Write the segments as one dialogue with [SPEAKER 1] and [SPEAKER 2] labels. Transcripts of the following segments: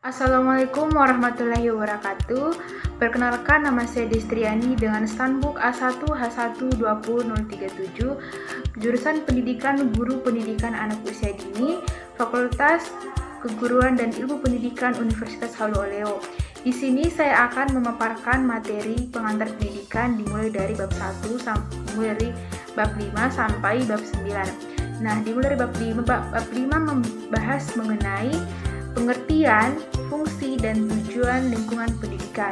[SPEAKER 1] Assalamualaikum warahmatullahi wabarakatuh. Perkenalkan, nama saya Destriani dengan Stanbook A1H1201037, jurusan Pendidikan Guru Pendidikan Anak Usia Dini, Fakultas Keguruan dan Ilmu Pendidikan Universitas Halu Oleo. Di sini saya akan memaparkan materi pengantar pendidikan dimulai dari bab 1 mulai bab 5 sampai bab 9. Nah, dimulai dari bab 5 membahas mengenai pengertian, fungsi, dan tujuan lingkungan pendidikan.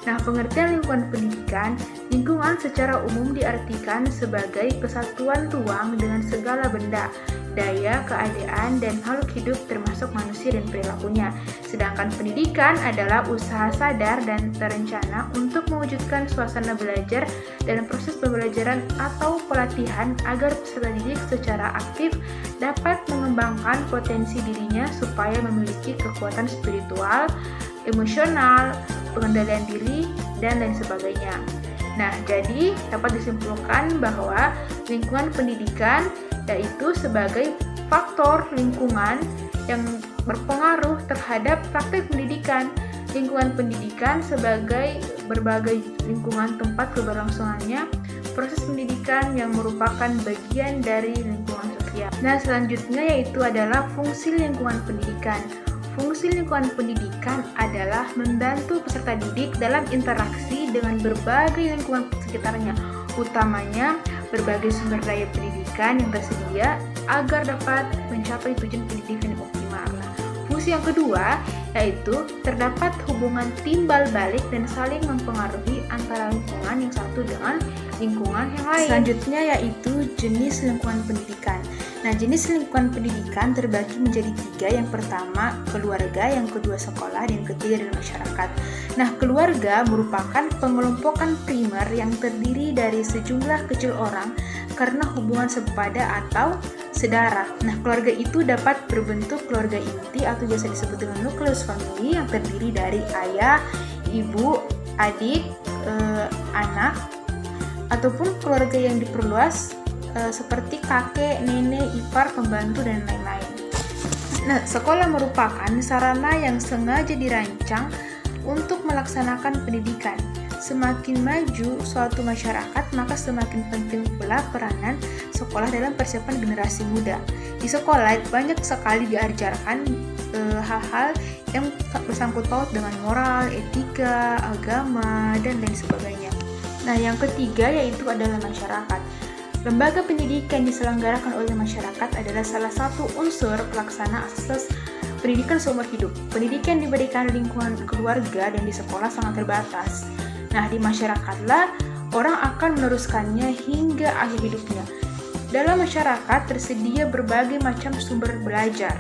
[SPEAKER 1] Nah, pengertian lingkungan pendidikan, lingkungan secara umum diartikan sebagai kesatuan ruang dengan segala benda, daya, keadaan, dan makhluk hidup termasuk manusia dan perilakunya. Sedangkan pendidikan adalah usaha sadar dan terencana untuk mewujudkan suasana belajar dalam proses pembelajaran atau pelatihan agar peserta didik secara aktif dapat mengembangkan potensi dirinya supaya memiliki kekuatan spiritual, emosional, pengendalian diri, dan lain sebagainya. Nah, jadi dapat disimpulkan bahwa lingkungan pendidikan yaitu sebagai faktor lingkungan yang berpengaruh terhadap praktik pendidikan. Lingkungan pendidikan sebagai berbagai lingkungan tempat keberlangsungannya proses pendidikan yang merupakan bagian dari lingkungan sosial. Nah, selanjutnya yaitu adalah fungsi lingkungan pendidikan. Fungsi lingkungan pendidikan adalah membantu peserta didik dalam interaksi dengan berbagai lingkungan sekitarnya, utamanya berbagai sumber daya pendidikan yang tersedia agar dapat mencapai tujuan pendidikan yang optimal. Nah, fungsi yang kedua yaitu terdapat hubungan timbal balik dan saling mempengaruhi antara lingkungan yang satu dengan lingkungan yang lain. Selanjutnya yaitu jenis lingkungan pendidikan. Nah, jenis lingkungan pendidikan terbagi menjadi 3. Yang pertama, keluarga, yang kedua sekolah, dan yang ketiga adalah masyarakat. Nah, keluarga merupakan pengelompokan primer yang terdiri dari sejumlah kecil orang karena hubungan sepada atau sedara. Nah, keluarga itu dapat berbentuk keluarga inti atau biasa disebut dengan nukleus famili yang terdiri dari ayah, ibu, adik, anak, ataupun keluarga yang diperluas seperti kakek, nenek, ipar, pembantu, dan lain-lain. Nah, sekolah merupakan sarana yang sengaja dirancang untuk melaksanakan pendidikan. Semakin maju suatu masyarakat, maka semakin penting pula peranan sekolah dalam persiapan generasi muda. Di sekolah banyak sekali diajarkan hal-hal yang bersangkut paut dengan moral, etika, agama, dan lain sebagainya. Nah, yang ketiga yaitu adalah masyarakat. Lembaga pendidikan diselenggarakan oleh masyarakat adalah salah satu unsur pelaksana asas pendidikan seumur hidup. Pendidikan diberikan lingkungan keluarga dan di sekolah sangat terbatas. Nah, di masyarakatlah orang akan meneruskannya hingga akhir hidupnya. Dalam masyarakat tersedia berbagai macam sumber belajar,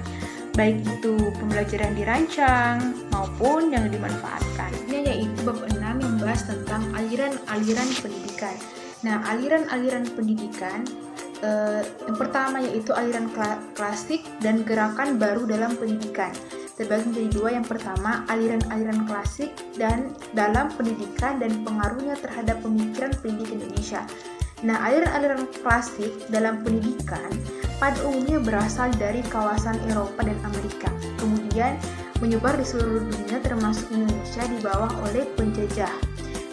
[SPEAKER 1] baik itu pembelajaran dirancang maupun yang dimanfaatkan. Ini yaitu bab 6 yang membahas tentang aliran-aliran pendidikan. Nah, aliran-aliran pendidikan yang pertama yaitu aliran klasik dan gerakan baru dalam pendidikan. Terbagi menjadi 2. Yang pertama, aliran-aliran klasik dan dalam pendidikan dan pengaruhnya terhadap pemikiran pendidik Indonesia. Nah, aliran-aliran klasik dalam pendidikan pada umumnya berasal dari kawasan Eropa dan Amerika, kemudian menyebar di seluruh dunia termasuk Indonesia di bawah oleh penjajah.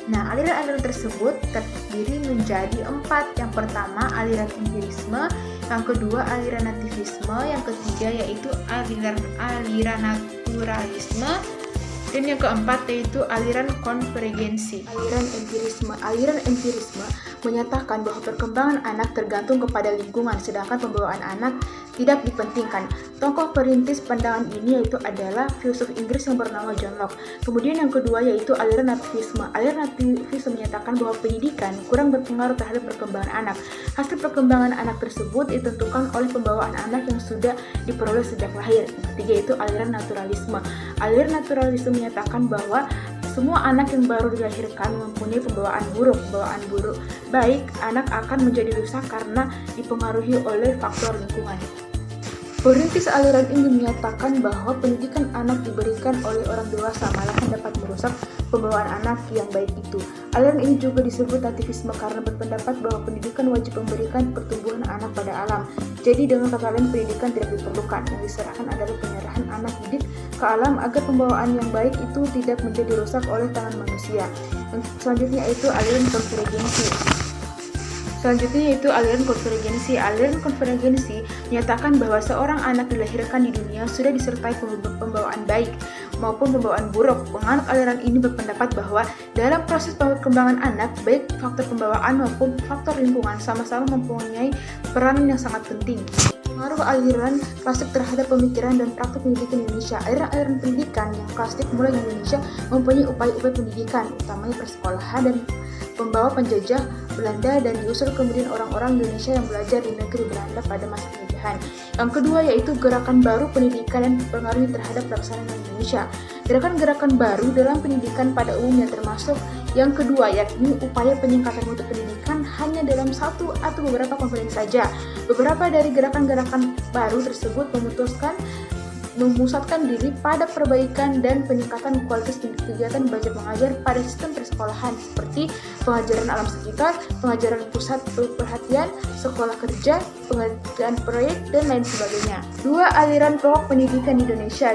[SPEAKER 1] Nah, aliran-aliran tersebut terdiri menjadi 4. Yang pertama, aliran empirisme, yang kedua, aliran nativisme, yang ketiga yaitu aliran naturalisme, dan yang keempat yaitu aliran konvergensi. Aliran empirisme menyatakan bahwa perkembangan anak tergantung kepada lingkungan, sedangkan pembawaan anak tidak dipentingkan. Tokoh perintis pandangan ini yaitu adalah filsuf Inggris yang bernama John Locke. Kemudian yang kedua yaitu aliran nativisme. Aliran nativisme menyatakan bahwa pendidikan kurang berpengaruh terhadap perkembangan anak. Hasil perkembangan anak tersebut ditentukan oleh pembawaan anak yang sudah diperoleh sejak lahir. Yang ketiga yaitu aliran naturalisme. Aliran naturalisme menyatakan bahwa semua anak yang baru dilahirkan mempunyai pembawaan buruk. Baik, anak akan menjadi rusak karena dipengaruhi oleh faktor lingkungan. Perintis aliran ini menyatakan bahwa pendidikan anak diberikan oleh orang dewasa malahan dapat merusak pembawaan anak yang baik itu. Aliran ini juga disebut nativisme karena berpendapat bahwa pendidikan wajib memberikan pertumbuhan anak pada alam. Jadi dengan kata lain pendidikan tidak diperlukan. Yang diserahkan adalah penyerahan anak didik ke alam agar pembawaan yang baik itu tidak menjadi rusak oleh tangan manusia. Selanjutnya yaitu aliran konvergensi. Aliran konvergensi menyatakan bahwa seorang anak dilahirkan di dunia sudah disertai pembawaan baik maupun pembawaan buruk. Penganut aliran ini berpendapat bahwa dalam proses perkembangan anak, baik faktor pembawaan maupun faktor lingkungan sama-sama mempunyai peranan yang sangat penting. Pengaruh aliran klasik terhadap pemikiran dan praktik pendidikan Indonesia. Aliran pendidikan yang klasik mulai di Indonesia mempunyai upaya-upaya pendidikan, utamanya persekolahan dan pembawa penjajah Belanda dan diusul kemudian orang-orang Indonesia yang belajar di negeri Belanda pada masa penjajahan. Yang kedua yaitu gerakan baru pendidikan dan pengaruhnya terhadap pelaksanaan Indonesia. Gerakan-gerakan baru dalam pendidikan pada umumnya termasuk yang kedua yakni upaya peningkatan mutu pendidikan hanya dalam satu atau beberapa konferensi saja. Beberapa dari gerakan-gerakan baru tersebut memusatkan diri pada perbaikan dan peningkatan kualitas kegiatan belajar mengajar pada sistem persekolahan seperti pengajaran alam sekitar, pengajaran pusat perhatian, sekolah kerja, pengerjaan proyek, dan lain sebagainya. Dua aliran pokok pendidikan di Indonesia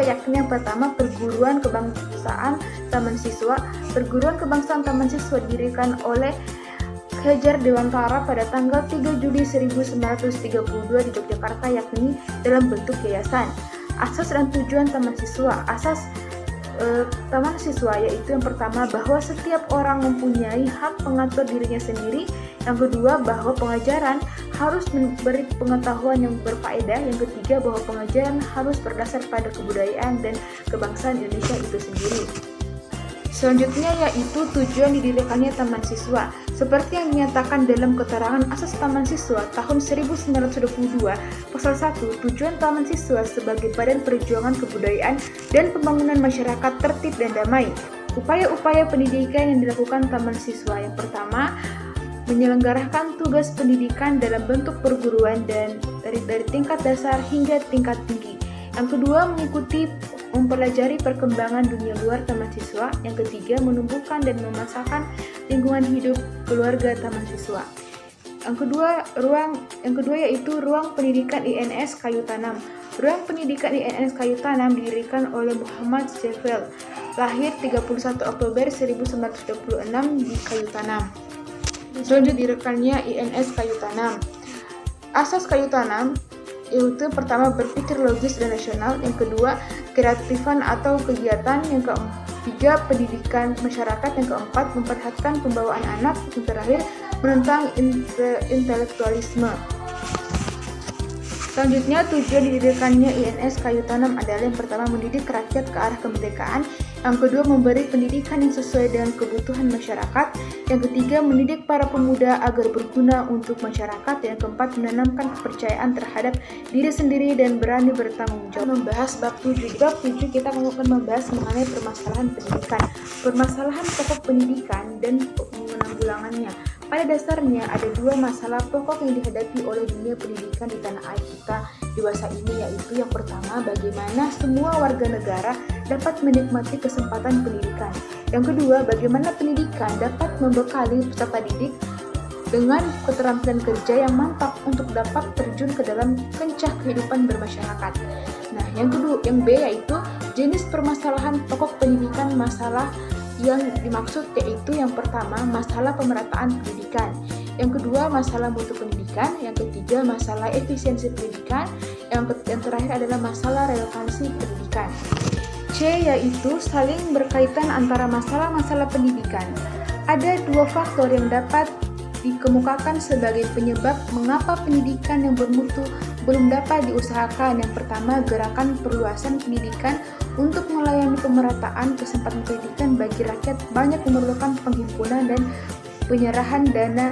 [SPEAKER 1] yakni yang pertama perguruan kebangsaan taman siswa. Perguruan kebangsaan taman siswa didirikan oleh Hajar Dewantara pada tanggal 3 Juli 1932 di Yogyakarta yakni dalam bentuk yayasan. Asas dan tujuan taman siswa. Asas taman siswa yaitu yang pertama bahwa setiap orang mempunyai hak mengatur dirinya sendiri. Yang kedua bahwa pengajaran harus memberi pengetahuan yang berfaedah. Yang ketiga bahwa pengajaran harus berdasar pada kebudayaan dan kebangsaan Indonesia itu sendiri. Selanjutnya yaitu tujuan didirikannya Taman Siswa. Seperti yang dinyatakan dalam keterangan Asas Taman Siswa tahun 1922, Pasal 1, tujuan Taman Siswa sebagai badan perjuangan kebudayaan dan pembangunan masyarakat tertib dan damai. Upaya-upaya pendidikan yang dilakukan Taman Siswa yang pertama, menyelenggarakan tugas pendidikan dalam bentuk perguruan dan dari tingkat dasar hingga tingkat tinggi. Yang kedua, mempelajari perkembangan dunia luar taman siswa. Yang ketiga, menumbuhkan dan memasarkan lingkungan hidup keluarga taman siswa. Yang kedua yaitu ruang pendidikan INS Kayu Tanam. Ruang pendidikan INS Kayu Tanam didirikan oleh Muhammad Sheffield, lahir 31 Oktober 1926 di Kayu Tanam. Selanjutnya didirikannya INS Kayu Tanam. Asas Kayu Tanam yaitu pertama berpikir logis dan rasional, yang kedua kreatifan atau kegiatan, yang ketiga pendidikan masyarakat, yang keempat memperhatikan pembawaan anak, yang terakhir menentang intelektualisme. Selanjutnya tujuan didirikannya INS Kayu Tanam adalah yang pertama mendidik rakyat ke arah kemerdekaan, yang kedua memberi pendidikan yang sesuai dengan kebutuhan masyarakat, yang ketiga mendidik para pemuda agar berguna untuk masyarakat, yang keempat menanamkan kepercayaan terhadap diri sendiri dan berani bertanggung jawab. Membahas bab 7. Di bab 7 kita akan membahas mengenai permasalahan pendidikan, permasalahan pokok pendidikan dan penanggulangannya. Pada dasarnya ada dua masalah pokok yang dihadapi oleh dunia pendidikan di tanah air kita dewasa ini, yaitu yang pertama bagaimana semua warga negara dapat menikmati kesempatan pendidikan. Yang kedua bagaimana pendidikan dapat membekali peserta didik dengan keterampilan kerja yang mantap untuk dapat terjun ke dalam kancah kehidupan bermasyarakat. Nah, yang B yaitu jenis permasalahan pokok pendidikan. Masalah yang dimaksud yaitu yang pertama masalah pemerataan pendidikan, yang kedua masalah mutu pendidikan, yang ketiga masalah efisiensi pendidikan, yang terakhir adalah masalah relevansi pendidikan. C yaitu saling berkaitan antara masalah-masalah pendidikan. Ada dua faktor yang dapat dikemukakan sebagai penyebab mengapa pendidikan yang bermutu belum dapat diusahakan. Yang pertama, gerakan perluasan pendidikan untuk melayani pemerataan kesempatan pendidikan bagi rakyat banyak memerlukan penghimpunan dan penyerahan dana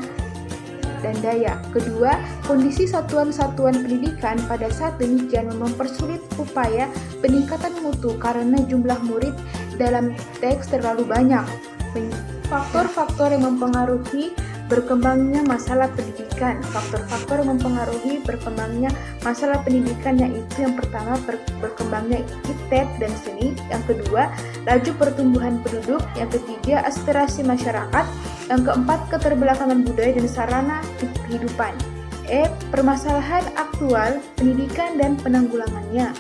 [SPEAKER 1] dan daya. Kedua, kondisi satuan-satuan pendidikan pada saat demikian mempersulit upaya peningkatan mutu karena jumlah murid dalam teks terlalu banyak. Faktor-faktor yang mempengaruhi berkembangnya masalah pendidikan. Faktor-faktor mempengaruhi berkembangnya masalah pendidikan yaitu yang pertama berkembangnya iptek dan seni, yang kedua laju pertumbuhan penduduk, yang ketiga aspirasi masyarakat, yang keempat keterbelakangan budaya dan sarana kehidupan. Permasalahan aktual pendidikan dan penanggulangannya.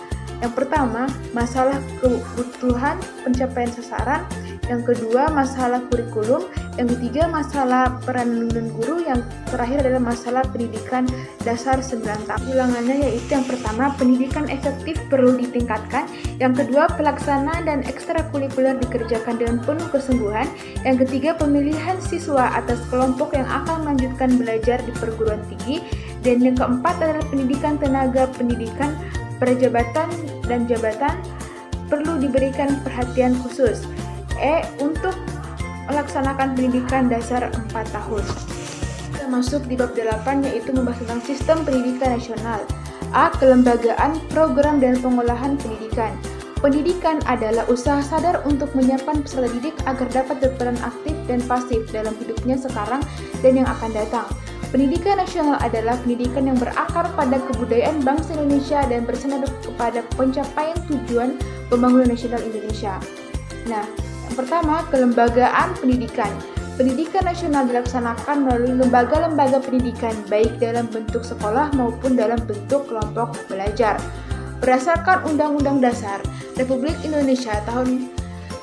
[SPEAKER 1] Yang pertama, masalah kebutuhan pencapaian sasaran. Yang kedua, masalah kurikulum. Yang ketiga, masalah peran dan guru. Yang terakhir adalah masalah pendidikan dasar 9 tahun. Ulangannya yaitu yang pertama, pendidikan efektif perlu ditingkatkan. Yang kedua, pelaksanaan dan ekstrakurikuler dikerjakan dengan penuh kesungguhan. Yang ketiga, pemilihan siswa atas kelompok yang akan melanjutkan belajar di perguruan tinggi. Dan yang keempat adalah pendidikan tenaga pendidikan, perjabatan dan jabatan perlu diberikan perhatian khusus. Untuk melaksanakan pendidikan dasar 4 tahun. Kita masuk di bab 8 yaitu membahas tentang sistem pendidikan nasional. Kelembagaan, program dan pengolahan pendidikan. Pendidikan adalah usaha sadar untuk menyiapkan peserta didik agar dapat berperan aktif dan pasif dalam hidupnya sekarang dan yang akan datang. Pendidikan nasional adalah pendidikan yang berakar pada kebudayaan bangsa Indonesia dan bersandar kepada pencapaian tujuan pembangunan nasional Indonesia. Nah, yang pertama, kelembagaan pendidikan. Pendidikan nasional dilaksanakan melalui lembaga-lembaga pendidikan, baik dalam bentuk sekolah maupun dalam bentuk kelompok belajar. Berdasarkan Undang-Undang Dasar Republik Indonesia tahun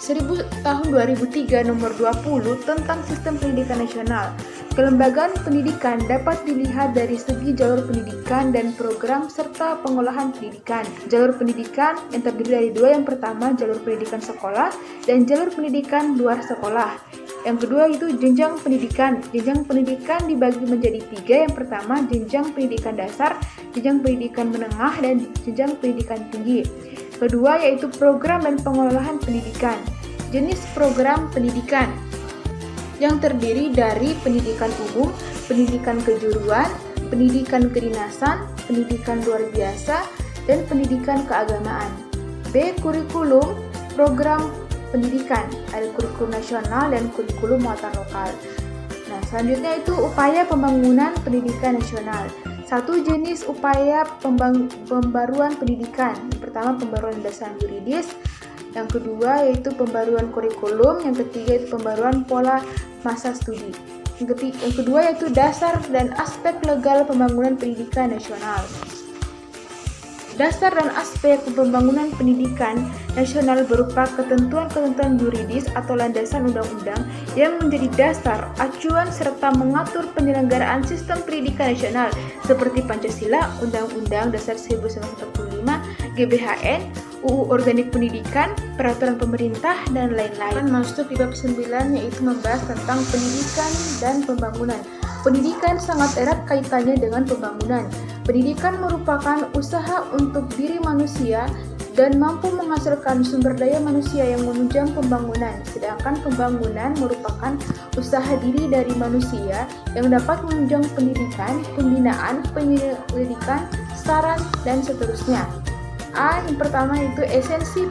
[SPEAKER 1] 2003 nomor 20 tentang Sistem Pendidikan Nasional. Kelembagaan pendidikan dapat dilihat dari segi jalur pendidikan dan program serta pengolahan pendidikan. Jalur pendidikan yang terdiri dari dua, yang pertama jalur pendidikan sekolah dan jalur pendidikan luar sekolah. Yang kedua itu jenjang pendidikan. Jenjang pendidikan dibagi menjadi 3, yang pertama jenjang pendidikan dasar, jenjang pendidikan menengah, dan jenjang pendidikan tinggi. Kedua yaitu program dan pengolahan pendidikan. Jenis program pendidikan yang terdiri dari pendidikan umum, pendidikan kejuruan, pendidikan kedinasan, pendidikan luar biasa, dan pendidikan keagamaan. Kurikulum program pendidikan, ada kurikulum nasional dan kurikulum muatan lokal. Nah, selanjutnya itu upaya pembangunan pendidikan nasional. Satu jenis upaya pembaruan pendidikan. Yang pertama pembaruan dasar yuridis, yang kedua yaitu pembaruan kurikulum, yang ketiga yaitu pembaruan pola masa studi. Yang kedua yaitu dasar dan aspek legal pembangunan pendidikan nasional. Dasar dan aspek pembangunan pendidikan nasional berupa ketentuan-ketentuan yuridis atau landasan undang-undang yang menjadi dasar, acuan, serta mengatur penyelenggaraan sistem pendidikan nasional seperti Pancasila, Undang-Undang Dasar 1945, GBHN, UU Organik Pendidikan, Peraturan Pemerintah, dan lain-lain. Masuk di bab 9 yaitu membahas tentang pendidikan dan pembangunan. Pendidikan sangat erat kaitannya dengan pembangunan. Pendidikan merupakan usaha untuk diri manusia dan mampu menghasilkan sumber daya manusia yang menunjang pembangunan, sedangkan pembangunan merupakan usaha diri dari manusia yang dapat menunjang pendidikan, pembinaan, penyelidikan, saran, dan seterusnya. Yang pertama itu esensi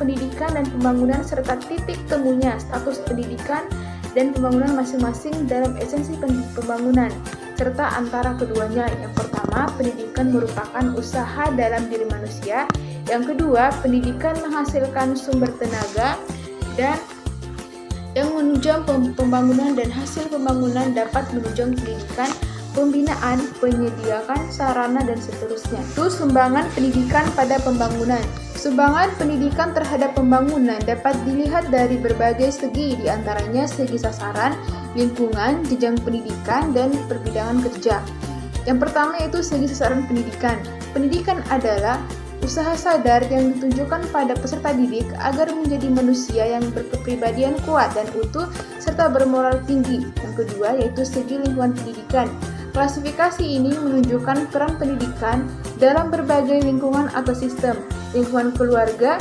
[SPEAKER 1] pendidikan dan pembangunan serta titik temunya, status pendidikan dan pembangunan masing-masing dalam esensi pembangunan serta antara keduanya. Yang pertama, pendidikan merupakan usaha dalam diri manusia. Yang kedua, pendidikan menghasilkan sumber tenaga dan yang menunjang pembangunan, dan hasil pembangunan dapat menunjang pendidikan, pembinaan, penyediaan sarana, dan seterusnya. Itu sumbangan pendidikan pada pembangunan. Sumbangan pendidikan terhadap pembangunan dapat dilihat dari berbagai segi, diantaranya segi sasaran, lingkungan, jenjang pendidikan, dan perbidangan kerja. Yang pertama yaitu segi sasaran pendidikan. Pendidikan adalah usaha sadar yang ditunjukkan pada peserta didik agar menjadi manusia yang berkepribadian kuat dan utuh serta bermoral tinggi. Yang kedua yaitu segi lingkungan pendidikan. Klasifikasi ini menunjukkan peran pendidikan dalam berbagai lingkungan atau sistem, lingkungan keluarga,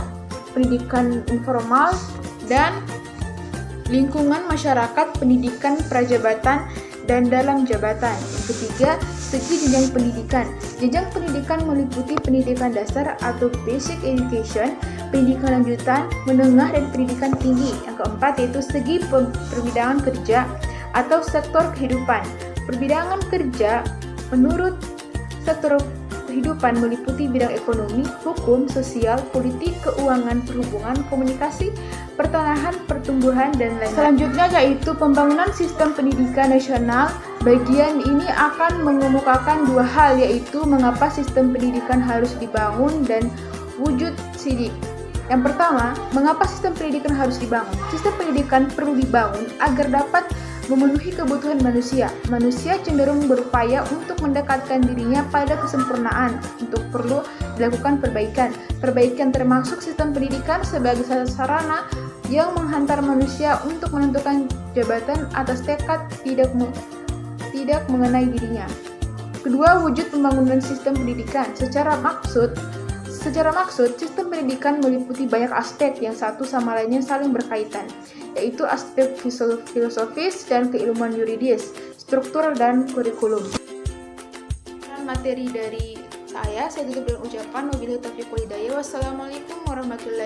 [SPEAKER 1] pendidikan informal, dan lingkungan masyarakat, pendidikan prajabatan, dan dalam jabatan. Yang ketiga, segi jenjang pendidikan. Jenjang pendidikan meliputi pendidikan dasar atau basic education, pendidikan lanjutan, menengah, dan pendidikan tinggi. Yang keempat yaitu segi perbidangan kerja. atau sektor kehidupan. Perbidangan kerja menurut sektor kehidupan meliputi bidang ekonomi, hukum, sosial, politik, keuangan, perhubungan, komunikasi, pertanahan, pertumbuhan, dan lain-lain. Selanjutnya yaitu pembangunan sistem pendidikan nasional. Bagian ini akan mengemukakan dua hal, yaitu mengapa sistem pendidikan harus dibangun dan wujud sidik. Yang pertama, mengapa sistem pendidikan harus dibangun? Sistem pendidikan perlu dibangun agar dapat memenuhi kebutuhan manusia. Manusia cenderung berupaya untuk mendekatkan dirinya pada kesempurnaan. Untuk perlu dilakukan perbaikan. Perbaikan termasuk sistem pendidikan sebagai sarana yang menghantar manusia untuk menentukan jabatan atas tekad tidak mengenai dirinya. Kedua, wujud pembangunan sistem pendidikan. Secara maksud, sistem pendidikan meliputi banyak aspek yang satu sama lainnya saling berkaitan, yaitu aspek filosofis dan keilmuan yuridis, struktur dan kurikulum. Materi dari saya tutup dengan ucapan wabillahi taufiq wal hidayah. Wassalamualaikum warahmatullahi wabarakatuh.